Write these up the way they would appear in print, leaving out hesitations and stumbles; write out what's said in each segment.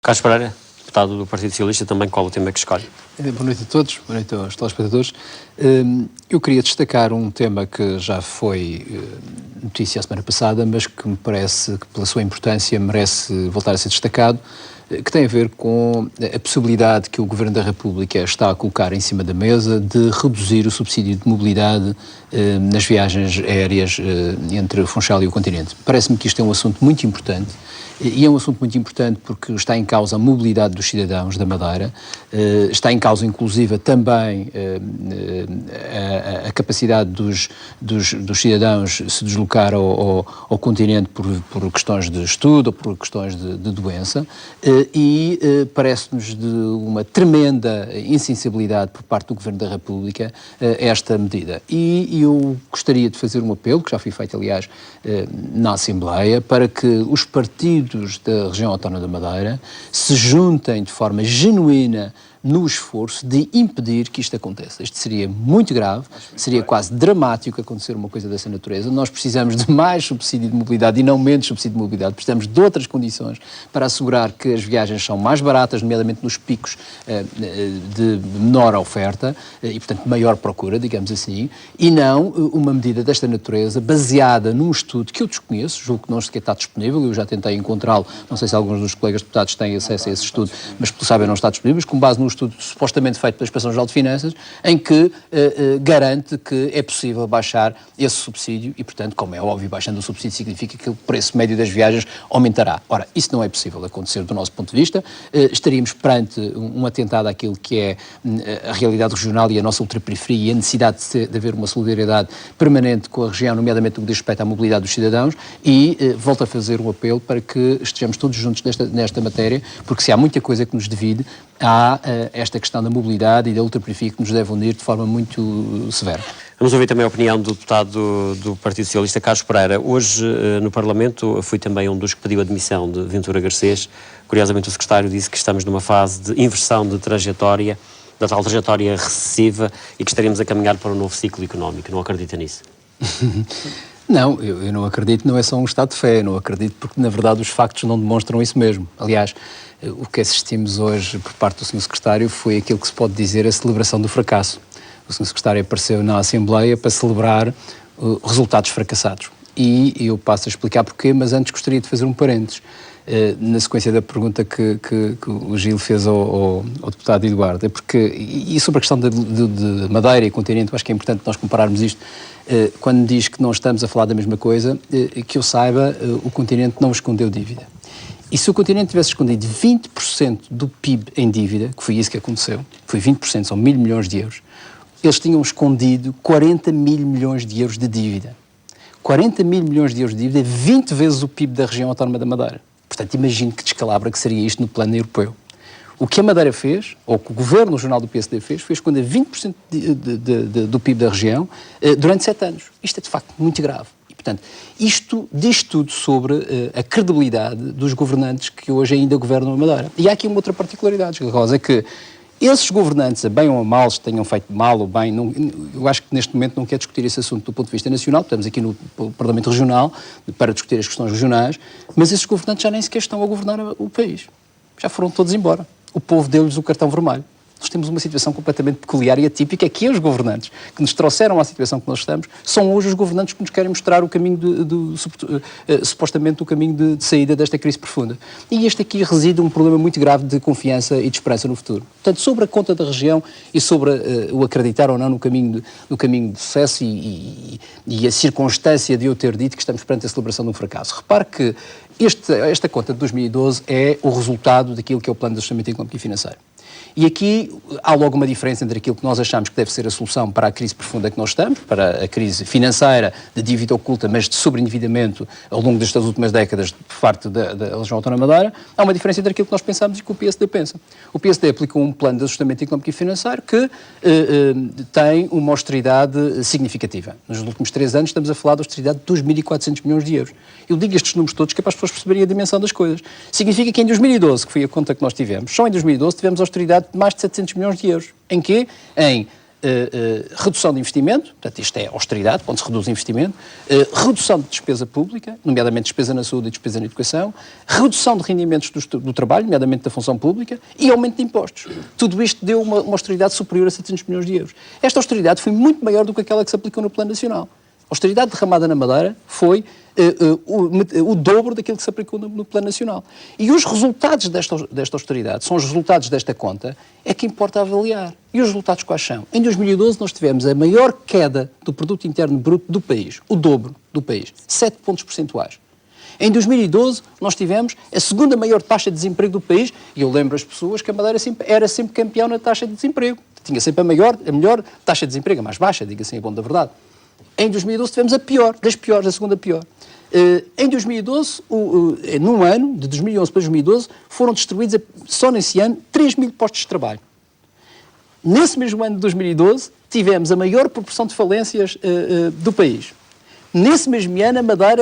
Carlos Pereira, deputado do Partido Socialista, também qual o tema que escolhe? Boa noite a todos, boa noite aos telespectadores. Eu queria destacar um tema que já foi notícia a semana passada, mas que me parece que pela sua importância merece voltar a ser destacado, que tem a ver com a possibilidade que o Governo da República está a colocar em cima da mesa de reduzir o subsídio de mobilidade nas viagens aéreas entre Funchal e o continente. Parece-me que isto é um assunto muito importante, e é um assunto muito importante porque está em causa a mobilidade dos cidadãos da Madeira, está em causa inclusive também a capacidade dos cidadãos se deslocar ao continente por questões de estudo ou por questões de doença, e parece-nos de uma tremenda insensibilidade por parte do Governo da República esta medida. E eu gostaria de fazer um apelo, que já foi feito aliás na Assembleia, para que os partidos da região autónoma da Madeira se juntem de forma genuína no esforço de impedir que isto aconteça. Isto seria muito grave, seria quase dramático acontecer uma coisa dessa natureza. Nós precisamos de mais subsídio de mobilidade e não menos subsídio de mobilidade. Precisamos de outras condições para assegurar que as viagens são mais baratas, nomeadamente nos picos de menor oferta e, portanto, maior procura, digamos assim, e não uma medida desta natureza baseada num estudo que eu desconheço, julgo que não sequer está disponível, eu já tentei encontrá-lo, não sei se alguns dos colegas deputados têm acesso a esse estudo, mas, pelo sabem, não está disponível, mas com base num estudo supostamente feito pela Inspeção-Geral de Finanças, em que garante que é possível baixar esse subsídio e, portanto, como é óbvio, baixando o subsídio significa que o preço médio das viagens aumentará. Ora, isso não é possível acontecer do nosso ponto de vista, estaríamos perante um atentado àquilo que é a realidade regional e a nossa ultraperiferia e a necessidade de haver uma solidariedade permanente com a região, nomeadamente no que diz respeito à mobilidade dos cidadãos, e volto a fazer um apelo para que estejamos todos juntos nesta matéria, porque se há muita coisa que nos divide, há esta questão da mobilidade e da ultraperiferia que nos deve unir de forma muito severa. Vamos ouvir também a opinião do deputado do Partido Socialista, Carlos Pereira. Hoje, no Parlamento, fui também um dos que pediu a demissão de Ventura Garcês. Curiosamente, o secretário disse que estamos numa fase de inversão de trajetória, da tal trajetória recessiva, e que estaremos a caminhar para um novo ciclo económico. Não acredita nisso? Não, eu não acredito, não é só um estado de fé, não acredito porque, na verdade, os factos não demonstram isso mesmo. Aliás, o que assistimos hoje por parte do Sr. Secretário foi aquilo que se pode dizer a celebração do fracasso. O Sr. Secretário apareceu na Assembleia para celebrar resultados fracassados. E eu passo a explicar porquê, mas antes gostaria de fazer um parênteses. Na sequência da pergunta que o Gil fez ao deputado Eduardo, é porque, e sobre a questão de Madeira e continente, eu acho que é importante nós compararmos isto, quando diz que não estamos a falar da mesma coisa, que eu saiba, o continente não escondeu dívida. E se o continente tivesse escondido 20% do PIB em dívida, que foi isso que aconteceu, foi 20%, são 1.000 milhões de euros, eles tinham escondido 40 mil milhões de euros de dívida. 40 mil milhões de euros de dívida é 20 vezes o PIB da região autónoma da Madeira. Portanto, imagino que descalabra que seria isto no plano europeu. O que a Madeira fez, ou que o Governo Regional do PSD fez, foi esconder 20% do PIB da região durante 7 anos. Isto é, de facto, muito grave. E, portanto, isto diz tudo sobre a credibilidade dos governantes que hoje ainda governam a Madeira. E há aqui uma outra particularidade, Rosa, é que esses governantes, a bem ou a mal, se tenham feito mal ou bem, não, eu acho que neste momento não quero discutir esse assunto do ponto de vista nacional, estamos aqui no Parlamento Regional para discutir as questões regionais, mas esses governantes já nem sequer estão a governar o país. Já foram todos embora. O povo deu-lhes o cartão vermelho. Nós temos uma situação completamente peculiar e atípica, é que os governantes que nos trouxeram à situação que nós estamos são hoje os governantes que nos querem mostrar o caminho supostamente o caminho de saída desta crise profunda. E este aqui reside um problema muito grave de confiança e de esperança no futuro. Portanto, sobre a conta da região e sobre o acreditar ou não no caminho de sucesso e a circunstância de eu ter dito que estamos perante a celebração de um fracasso. Repare que esta conta de 2012 é o resultado daquilo que é o Plano de Ajustamento Económico e Financeiro. E aqui há logo uma diferença entre aquilo que nós achamos que deve ser a solução para a crise profunda que nós estamos, para a crise financeira, de dívida oculta, mas de sobreendividamento ao longo destas últimas décadas por parte da região autónoma da Madeira. Há uma diferença entre aquilo que nós pensamos e o que o PSD pensa. O PSD aplicou um plano de ajustamento económico e financeiro que tem uma austeridade significativa. Nos últimos 3 anos estamos a falar de austeridade de 2.400 milhões de euros. Eu digo estes números todos que é para as pessoas perceberem a dimensão das coisas. Significa que em 2012, que foi a conta que nós tivemos, só em 2012 tivemos austeridade de mais de 700 milhões de euros. Em quê? Em redução de investimento, portanto isto é austeridade, quando se reduz o investimento, redução de despesa pública, nomeadamente despesa na saúde e despesa na educação, redução de rendimentos do trabalho, nomeadamente da função pública, e aumento de impostos. Tudo isto deu uma austeridade superior a 700 milhões de euros. Esta austeridade foi muito maior do que aquela que se aplicou no Plano Nacional. A austeridade derramada na Madeira foi o dobro daquilo que se aplicou no Plano Nacional. E os resultados desta austeridade, são os resultados desta conta, é que importa avaliar. E os resultados quais são? Em 2012 nós tivemos a maior queda do produto interno bruto do país, o dobro do país, 7 pontos percentuais. Em 2012 nós tivemos a segunda maior taxa de desemprego do país, e eu lembro as pessoas que a Madeira era sempre campeão na taxa de desemprego. Tinha sempre a melhor taxa de desemprego, a mais baixa, diga-se em bom da verdade. Em 2012 tivemos a pior, das piores, a segunda pior. Em 2012, num ano, de 2011 para 2012, foram destruídos, só nesse ano, 3 mil postos de trabalho. Nesse mesmo ano de 2012, tivemos a maior proporção de falências do país. Nesse mesmo ano,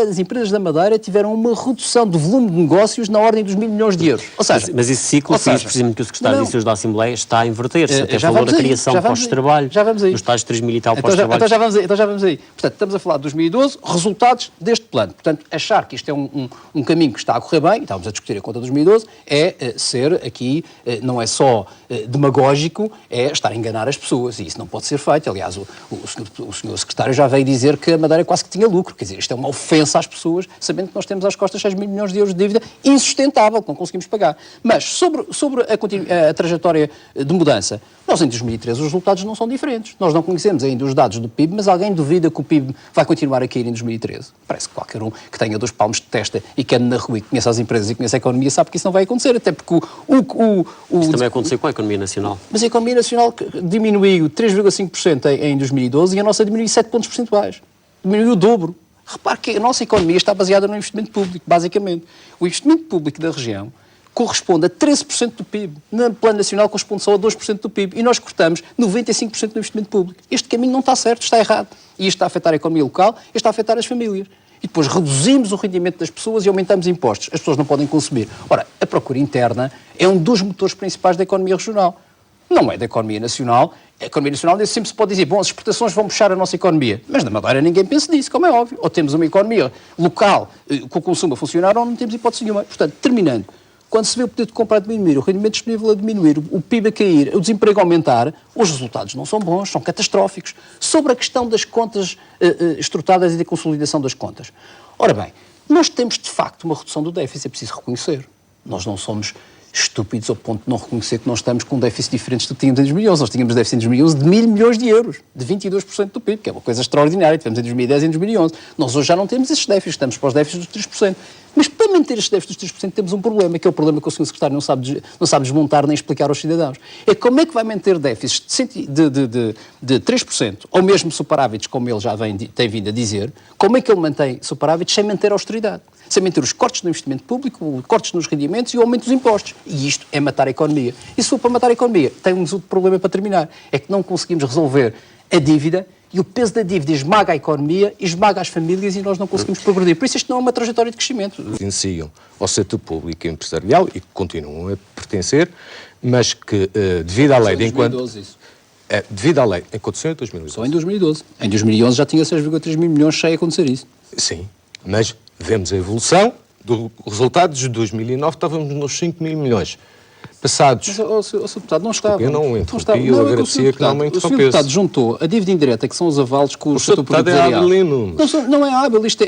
as empresas da Madeira tiveram uma redução do volume de negócios na ordem dos 1.000 milhões de euros. Ou seja, mas esse ciclo, precisamente que o secretário disse hoje da Assembleia, está a inverter-se. Até falou da criação de postos de trabalho, dos tais 3 mil e tal postos de trabalho. Então já vamos aí. Portanto, estamos a falar de 2012, resultados deste plano. Portanto, achar que isto é um caminho que está a correr bem, e estávamos a discutir a conta de 2012, é ser aqui, não é só demagógico, é estar a enganar as pessoas. E isso não pode ser feito. Aliás, o senhor secretário já veio dizer que a Madeira quase que tinha lucro. Quer dizer, isto é uma ofensa às pessoas, sabendo que nós temos às costas 6 mil milhões de euros de dívida insustentável, que não conseguimos pagar. Mas, sobre a trajetória de mudança, nós em 2013 os resultados não são diferentes. Nós não conhecemos ainda os dados do PIB, mas alguém duvida que o PIB vai continuar a cair em 2013? Parece que qualquer um que tenha 2 palmos de testa e que ande na rua e que conheça as empresas e conheça a economia sabe que isso não vai acontecer, até porque Isso também aconteceu com a economia nacional. Mas a economia nacional diminuiu 3,5% em 2012 e a nossa diminuiu 7 pontos percentuais. Diminuiu o dobro. Repare que a nossa economia está baseada no investimento público, basicamente. O investimento público da região corresponde a 13% do PIB. No Plano Nacional corresponde só a 2% do PIB. E nós cortamos 95% do investimento público. Este caminho não está certo, está errado. E isto está a afetar a economia local e está a afetar as famílias. E depois reduzimos o rendimento das pessoas e aumentamos impostos. As pessoas não podem consumir. Ora, a procura interna é um dos motores principais da economia regional. Não é da economia nacional. A economia nacional sempre se pode dizer, bom, as exportações vão puxar a nossa economia. Mas na Madeira ninguém pensa nisso, como é óbvio. Ou temos uma economia local com o consumo a funcionar ou não temos hipótese nenhuma. Portanto, terminando, quando se vê o poder de compra a diminuir, o rendimento disponível a diminuir, o PIB a cair, o desemprego a aumentar, os resultados não são bons, são catastróficos. Sobre a questão das contas estrutadas e da consolidação das contas. Ora bem, nós temos de facto uma redução do déficit, é preciso reconhecer. Nós não somos estúpidos ao ponto de não reconhecer que nós estamos com déficits diferentes do que tínhamos em 2011. Nós tínhamos déficit em 2011 de 1.000 milhões de euros, de 22% do PIB, que é uma coisa extraordinária. Tivemos em 2010 e em 2011. Nós hoje já não temos esses déficits, estamos para os déficits dos 3%. Mas para manter estes déficits dos 3% temos um problema, que é o problema que o Sr. Secretário não sabe desmontar nem explicar aos cidadãos. É como é que vai manter déficits de 3%, ou mesmo superávites, como ele já tem vindo a dizer, como é que ele mantém superávites sem manter a austeridade? Sem manter os cortes no investimento público, cortes nos rendimentos e o aumento dos impostos. E isto é matar a economia. E se for para matar a economia, temos outro problema para terminar. É que não conseguimos resolver a dívida e o peso da dívida esmaga a economia, esmaga as famílias e nós não conseguimos progredir. Por isso isto não é uma trajetória de crescimento. Pertenciam ao setor público e empresarial e que continuam a pertencer, mas que devido à lei... devido à lei, aconteceu em 2012. Só em 2012. Em 2011 já tinha 6,3 mil milhões sem acontecer isso. Sim, mas vemos a evolução do resultado de 2009, estávamos nos 5 mil milhões. Passados... Mas, o Sr. Deputado, não estava. Eu não interrompi, eu agradecia que não me interrompesse. O Sr. Deputado juntou a dívida indireta, que são os avalos com o setor empresarial. O Deputado é hábil em números. Não é hábil, isto é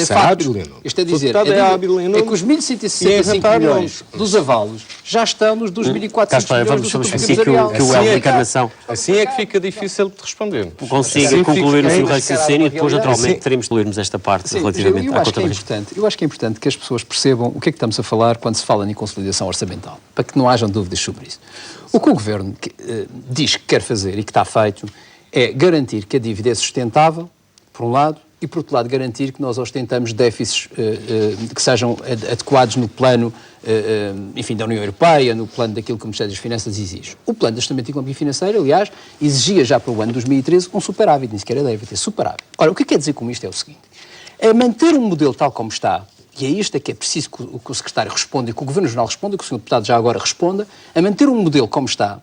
facto. Isto é dizer, é que os 1.165 milhões dos avalos já estão nos 2.400 milhões do setor empresarial. Assim é que fica difícil de responder. Consiga concluir o seu raciocínio e depois, naturalmente, teremos de lermos esta parte relativamente à conta de risco. Eu acho que é importante que as pessoas percebam o que é que estamos a falar quando se fala em consolidação orçamental, para que não hajam dúvidas sobre isso. O que o Governo diz que quer fazer e que está feito é garantir que a dívida é sustentável, por um lado, e por outro lado garantir que nós ostentamos déficits que sejam adequados no plano, enfim, da União Europeia, no plano daquilo que o Ministério das Finanças exige. O plano de ajustamento económico e financeiro, aliás, exigia já para o ano de 2013 um superávit, nem sequer era déficit, superávit. Ora, o que quer dizer com isto é o seguinte, é manter um modelo tal como está, e é isto que é preciso que o Secretário responda e que o Governo Regional responda, que o Sr. Deputado já agora responda, a manter um modelo como está,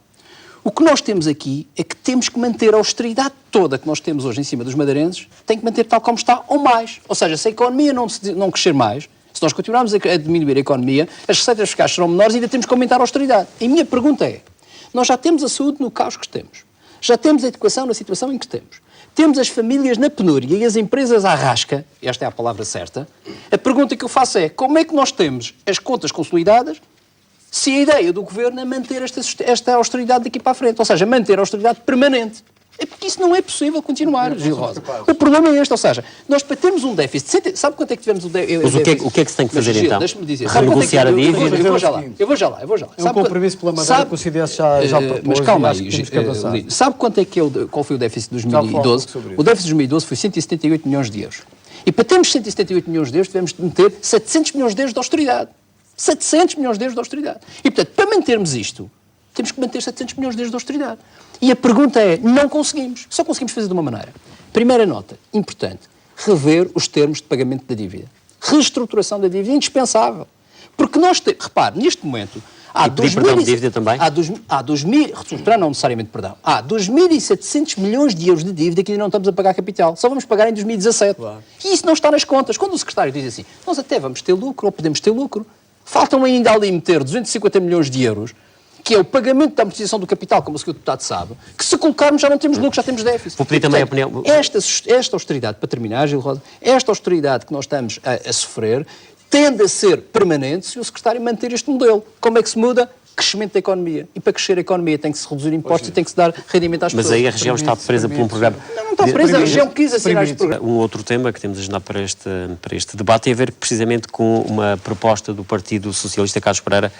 O que nós temos aqui é que temos que manter a austeridade toda que nós temos hoje em cima dos madeirenses, tem que manter tal como está ou mais. Ou seja, se a economia não crescer mais, se nós continuarmos a diminuir a economia, as receitas fiscais serão menores e ainda temos que aumentar a austeridade. E a minha pergunta é, nós já temos a saúde no caos que temos, já temos a educação na situação em que temos as famílias na penúria e as empresas à rasca, esta é a palavra certa, a pergunta que eu faço é, como é que nós temos as contas consolidadas se a ideia do Governo é manter esta austeridade daqui para a frente, ou seja, manter a austeridade permanente? É porque isso não é possível continuar, Gil Rosa. O problema é este, ou seja, nós para termos um déficit, sabe quanto é que tivemos o déficit? Mas o que é que se tem que fazer então? Deixa-me dizer. Renegociar a dívida? Eu vou já lá. É um compromisso pela Madeira que o CDS já propôs. Mas calma aí, sabe quanto é que qual foi o déficit de 2012? O déficit de 2012 foi 178 milhões de euros. E para termos 178 milhões de euros, tivemos de meter 700 milhões de euros de austeridade. 700 milhões de euros de austeridade. E, portanto, para mantermos isto, temos que manter 700 milhões de euros de austeridade. E a pergunta é, não conseguimos. Só conseguimos fazer de uma maneira. Primeira nota, importante, rever os termos de pagamento da dívida. Reestruturação da dívida, indispensável. Porque nós temos, repare, neste momento, há 2.700 milhões de euros de dívida que ainda não estamos a pagar capital. Só vamos pagar em 2017. Claro. E isso não está nas contas. Quando o secretário diz assim, nós até vamos ter lucro ou podemos ter lucro, faltam ainda ali meter 250 milhões de euros, que é o pagamento da amortização do capital, como o Sr. Deputado sabe, que se colocarmos já não temos lucro, já temos déficit. Vou pedir também a opinião. Esta austeridade, para terminar, Gil Rosa, esta austeridade que nós estamos a sofrer, tende a ser permanente se o secretário manter este modelo. Como é que se muda? Crescimento da economia. E para crescer a economia tem que se reduzir impostos e tem que se dar rendimento às pessoas. Mas aí a região está presa por um programa. Não está presa, a região quis assinar este programa. Um outro tema que temos a agendar para este debate tem a ver precisamente com uma proposta do Partido Socialista, Carlos Pereira,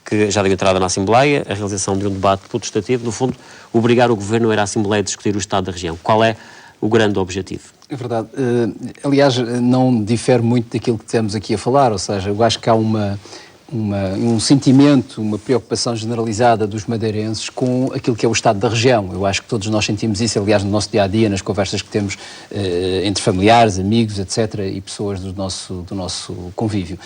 que já deu entrada na Assembleia, a realização de um debate protestativo, no fundo, obrigar o Governo a ir à Assembleia a discutir o estado da região. Qual é o grande objetivo? É verdade. Aliás, não difere muito daquilo que estamos aqui a falar, ou seja, eu acho que há um sentimento, uma preocupação generalizada dos madeirenses com aquilo que é o estado da região. Eu acho que todos nós sentimos isso, aliás, no nosso dia-a-dia, nas conversas que temos entre familiares, amigos, etc., e pessoas do nosso convívio.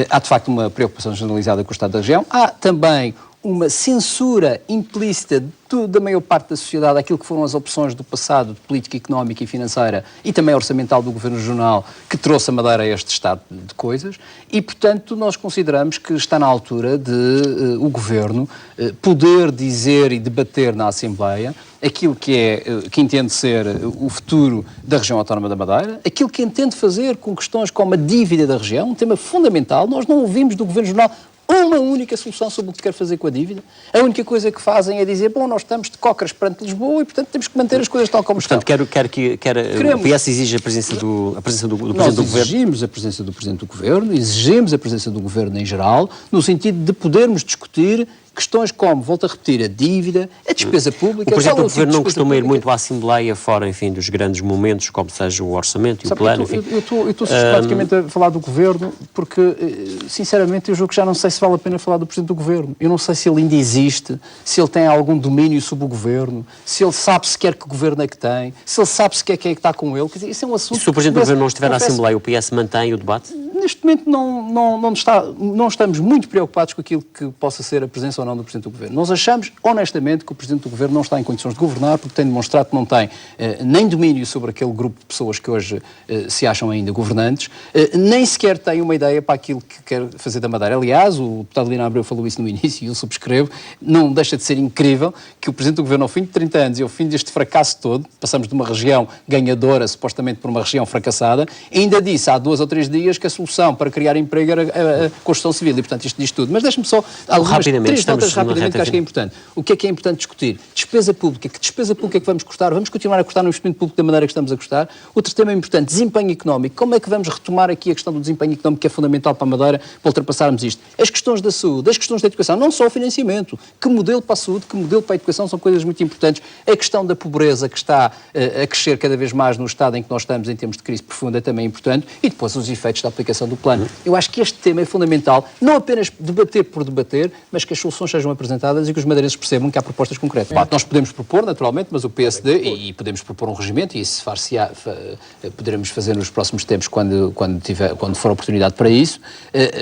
Há, de facto, uma preocupação generalizada com o estado da região. Há também uma censura implícita da maior parte da sociedade àquilo que foram as opções do passado de política económica e financeira e também orçamental do Governo Regional que trouxe a Madeira a este estado de coisas e, portanto, nós consideramos que está na altura de o Governo poder dizer e debater na Assembleia aquilo que entende ser o futuro da região autónoma da Madeira, aquilo que entende fazer com questões como a dívida da região, um tema fundamental. Nós não ouvimos do Governo Regional uma única solução sobre o que quer fazer com a dívida. A única coisa que fazem é dizer, bom, nós estamos de cócaras perante Lisboa e, portanto, temos que manter as coisas tal como estão. Portanto, o PS exige a presença do Presidente do Governo? Nós exigimos a presença do Presidente do Governo, exigimos a presença do Governo em geral, no sentido de podermos discutir questões como, volto a repetir, a dívida, a despesa pública... O Presidente do Governo não costuma ir muito à Assembleia, fora, enfim, dos grandes momentos, como seja o orçamento e o plano, enfim. Eu estou sistematicamente a falar do Governo, porque, sinceramente, eu julgo que já não sei se vale a pena falar do Presidente do Governo. Eu não sei se ele ainda existe, se ele tem algum domínio sobre o Governo, se ele sabe sequer que Governo é que tem, se ele sabe sequer quem é que está com ele. Quer dizer, isso é um assunto... E se o Presidente do Governo não estiver na Assembleia, o PS mantém o debate? Neste momento não estamos muito preocupados com aquilo que possa ser a presença ou não do Presidente do Governo. Nós achamos, honestamente, que o Presidente do Governo não está em condições de governar porque tem demonstrado que não tem nem domínio sobre aquele grupo de pessoas que hoje se acham ainda governantes, nem sequer tem uma ideia para aquilo que quer fazer da Madeira. Aliás, o deputado Lina Abreu falou isso no início e eu subscrevo, não deixa de ser incrível que o Presidente do Governo, ao fim de 30 anos e ao fim deste fracasso todo, passamos de uma região ganhadora, supostamente, por uma região fracassada, ainda disse há 2 ou 3 dias que a solução para criar emprego era a construção civil e, portanto, isto diz tudo. Mas deixe-me só algumas 3 notas rapidamente que acho que é importante. O que é importante discutir? Despesa pública. Que despesa pública é que vamos cortar? Vamos continuar a cortar no investimento público da maneira que estamos a cortar? Outro tema importante, desempenho económico. Como é que vamos retomar aqui a questão do desempenho económico que é fundamental para a Madeira para ultrapassarmos isto? As questões da saúde, as questões da educação, não só o financiamento. Que modelo para a saúde, que modelo para a educação são coisas muito importantes. A questão da pobreza que está a crescer cada vez mais no estado em que nós estamos em termos de crise profunda é também importante. E depois os efeitos da aplicação apresentação do plano. Eu acho que este tema é fundamental, não apenas debater por debater, mas que as soluções sejam apresentadas e que os madeirenses percebam que há propostas concretas. Nós podemos propor, naturalmente, mas o PSD, e podemos propor um regimento, e isso poderemos fazer nos próximos tempos quando for a oportunidade para isso,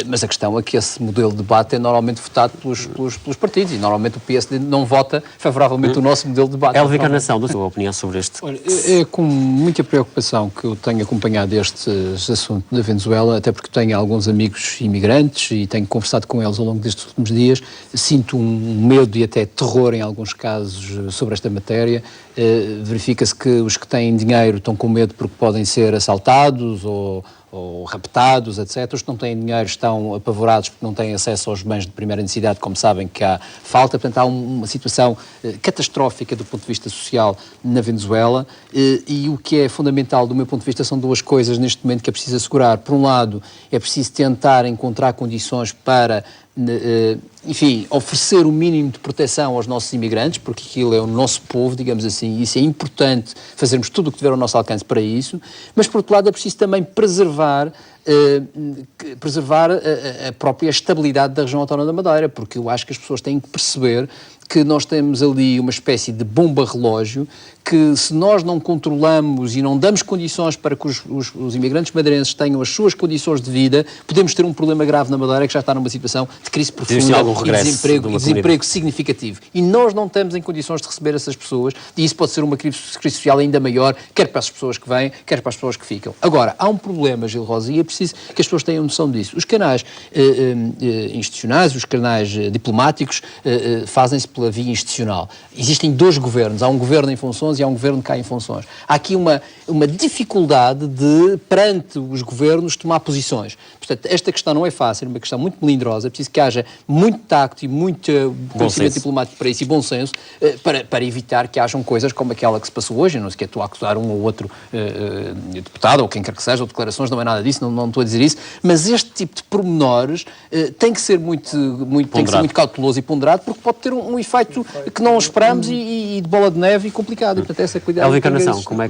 mas a questão é que esse modelo de debate é normalmente votado pelos partidos, e normalmente o PSD não vota favoravelmente o nosso modelo de debate. Hélio Encarnação, da sua opinião sobre este... Olha, é com muita preocupação que eu tenho acompanhado este assunto da Venezuela, até porque tenho alguns amigos imigrantes e tenho conversado com eles ao longo destes últimos dias. Sinto um medo e até terror em alguns casos sobre esta matéria. Verifica-se que os que têm dinheiro estão com medo porque podem ser assaltados ou raptados, etc. Os que não têm dinheiro estão apavorados porque não têm acesso aos bens de primeira necessidade, como sabem que há falta. Portanto, há uma situação catastrófica do ponto de vista social na Venezuela, e o que é fundamental do meu ponto de vista são duas coisas neste momento que é preciso assegurar. Por um lado, é preciso tentar encontrar condições para enfim, oferecer o mínimo de proteção aos nossos imigrantes, porque aquilo é o nosso povo, digamos assim, e isso é importante, fazermos tudo o que tiver ao nosso alcance para isso, mas por outro lado é preciso também preservar a própria estabilidade da região autónoma da Madeira, porque eu acho que as pessoas têm que perceber que nós temos ali uma espécie de bomba-relógio que, se nós não controlamos e não damos condições para que os imigrantes madeirenses tenham as suas condições de vida, podemos ter um problema grave na Madeira, que já está numa situação de crise profunda e desemprego significativo. E nós não estamos em condições de receber essas pessoas, e isso pode ser uma crise social ainda maior, quer para as pessoas que vêm, quer para as pessoas que ficam. Agora, há um problema, Gil Rosa, e é preciso que as pessoas tenham noção disso. Os canais institucionais, os canais diplomáticos, fazem-se pela via institucional. Existem dois governos, há um governo em funções e há um governo que cai em funções. Há aqui uma dificuldade de, perante os governos, tomar posições. Portanto, esta questão não é fácil, é uma questão muito melindrosa, é preciso que haja muito tacto e muito conhecimento diplomático para isso e bom senso, para evitar que hajam coisas como aquela que se passou hoje. Eu não sei que estou a acusar um ou outro deputado, ou quem quer que seja, ou declarações, não é nada disso, não estou a dizer isso, mas este tipo de pormenores tem que ser muito cauteloso e ponderado, porque pode ter um efeito que não esperamos e de bola de neve e complicado. E, portanto, essa cuidado. Hélio Encarnação, como é que